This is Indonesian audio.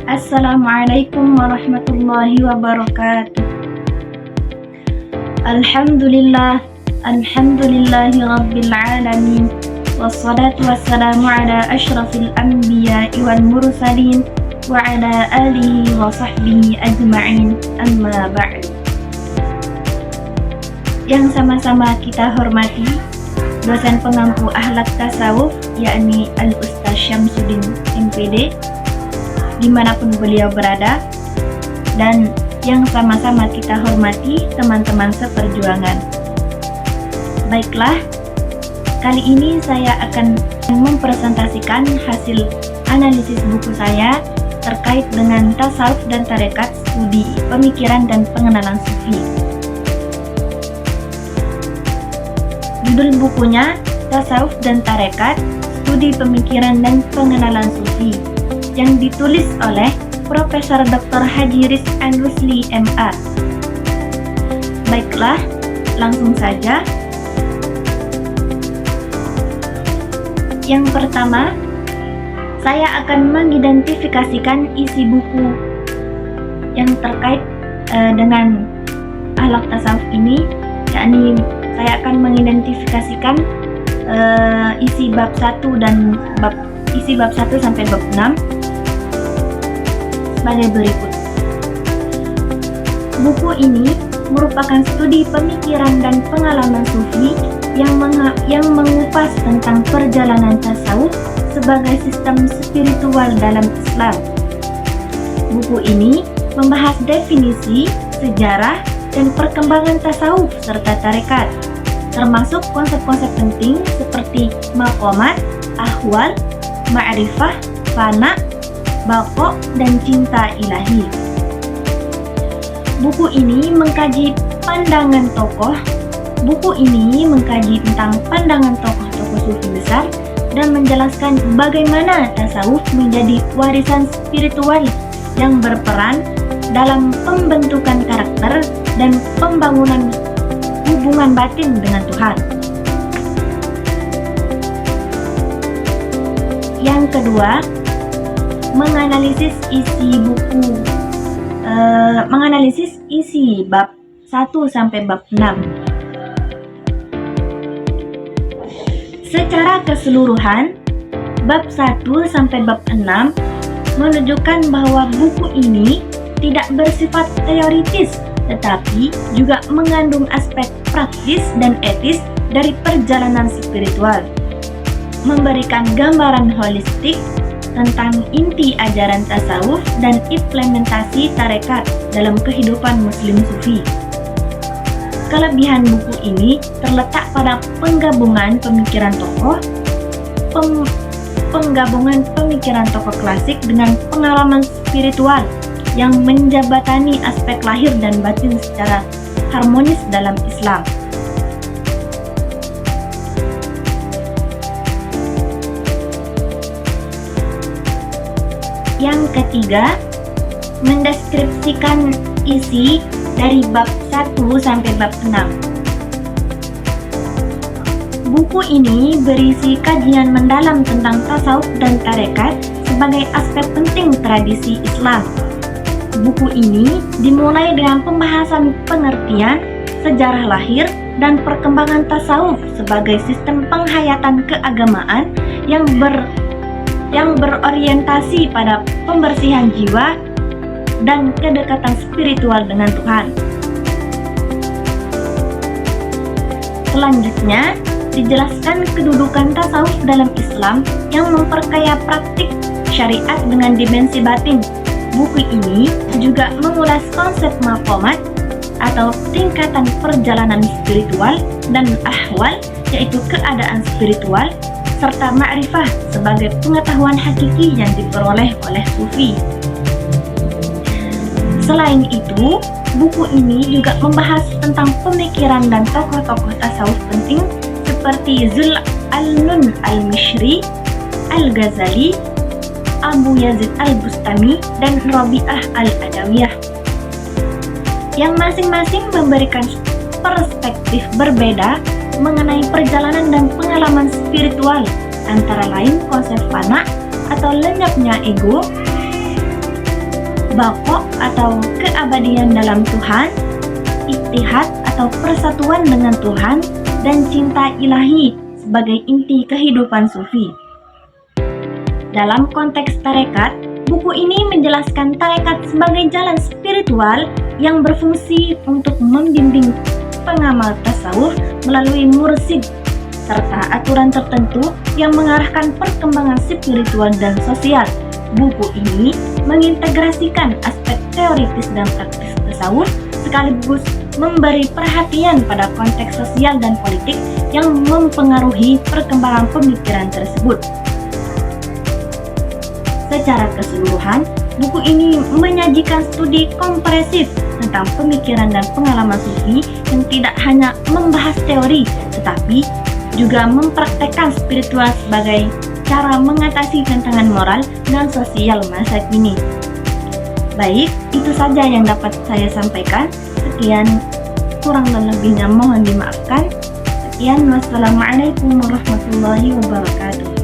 Assalamualaikum warahmatullahi wabarakatuh. Alhamdulillahi rabbil alamin. Wassalatu wassalamu ala asyrafil anbiya'i wal mursalin wa ala alihi wa sahbihi ajma'in, amma ba'd. Yang sama-sama kita hormati dosen pengampu akhlak tasawuf, yakni Al-Ustaz Syamsuddin MPD, dimanapun beliau berada, dan yang sama-sama kita hormati teman-teman seperjuangan. Baiklah, kali ini saya akan mempresentasikan hasil analisis buku saya terkait dengan tasawuf dan tarekat, studi pemikiran dan pengenalan sufi. Judul bukunya Tasawuf dan Tarekat, Studi Pemikiran dan Pengenalan Sufi, yang ditulis oleh Profesor Dr. Haji Rizkan Rusli MA. Baiklah, langsung saja. Yang pertama, saya akan mengidentifikasikan isi buku yang terkait dengan akhlak tasawuf ini, yakni saya akan mengidentifikasikan isi bab 1 dan isi bab 1 sampai bab 6 sebagai berikut. Buku ini merupakan studi pemikiran dan pengalaman sufi yang mengupas tentang perjalanan tasawuf sebagai sistem spiritual dalam Islam. Buku ini membahas definisi, sejarah, dan perkembangan tasawuf serta tarekat, termasuk konsep-konsep penting seperti maqamat, ahwal, ma'rifah, fana, baqo, dan cinta ilahi. Buku ini mengkaji tentang pandangan tokoh-tokoh sufi besar dan menjelaskan bagaimana tasawuf menjadi warisan spiritual yang berperan dalam pembentukan karakter dan pembangunan hubungan batin dengan Tuhan. Yang kedua, menganalisis isi bab 1 sampai bab 6. Secara keseluruhan, bab 1 sampai bab 6 menunjukkan bahwa buku ini tidak bersifat teoritis, tetapi juga mengandung aspek praktis dan etis dari perjalanan spiritual, memberikan gambaran holistik tentang inti ajaran tasawuf dan implementasi tarekat dalam kehidupan muslim sufi. Kelebihan buku ini terletak pada penggabungan pemikiran tokoh klasik dengan pengalaman spiritual yang menjabatani aspek lahir dan batin secara harmonis dalam Islam. Yang ketiga, mendeskripsikan isi dari bab 1 sampai bab 6. Buku ini berisi kajian mendalam tentang tasawuf dan tarekat sebagai aspek penting tradisi Islam. Buku ini dimulai dengan pembahasan pengertian, sejarah lahir, dan perkembangan tasawuf sebagai sistem penghayatan keagamaan yang berorientasi pada pembersihan jiwa dan kedekatan spiritual dengan Tuhan. Selanjutnya, dijelaskan kedudukan tasawuf dalam Islam yang memperkaya praktik syariat dengan dimensi batin. Buku ini juga mengulas konsep maqamat atau tingkatan perjalanan spiritual dan ahwal, yaitu keadaan spiritual, serta ma'rifah sebagai pengetahuan hakiki yang diperoleh oleh sufi. Selain itu, buku ini juga membahas tentang pemikiran dan tokoh-tokoh tasawuf penting seperti Zul al-Nun al-Mishri, Al-Ghazali, Abu Yazid al-Bustami, dan Rabi'ah al-Adawiyah, yang masing-masing memberikan perspektif berbeda mengenai perjalanan dan pengalaman spiritual, antara lain konsep fana atau lenyapnya ego, baqo atau keabadian dalam Tuhan, ittihad atau persatuan dengan Tuhan, dan cinta ilahi sebagai inti kehidupan sufi. Dalam konteks tarekat, buku ini menjelaskan tarekat sebagai jalan spiritual yang berfungsi untuk membimbing pengamal tasawuf melalui mursyid, serta aturan tertentu yang mengarahkan perkembangan spiritual dan sosial. Buku ini mengintegrasikan aspek teoritis dan praktis tasawuf sekaligus memberi perhatian pada konteks sosial dan politik yang mempengaruhi perkembangan pemikiran tersebut. Secara keseluruhan, buku ini menyajikan studi komprehensif tentang pemikiran dan pengalaman sufi yang tidak hanya membahas teori, tetapi juga mempraktekkan spiritual sebagai cara mengatasi tantangan moral dan sosial masa kini. Baik, itu saja yang dapat saya sampaikan. Sekian, kurang dan lebihnya mohon dimaafkan. Sekian, wassalamualaikum warahmatullahi wabarakatuh.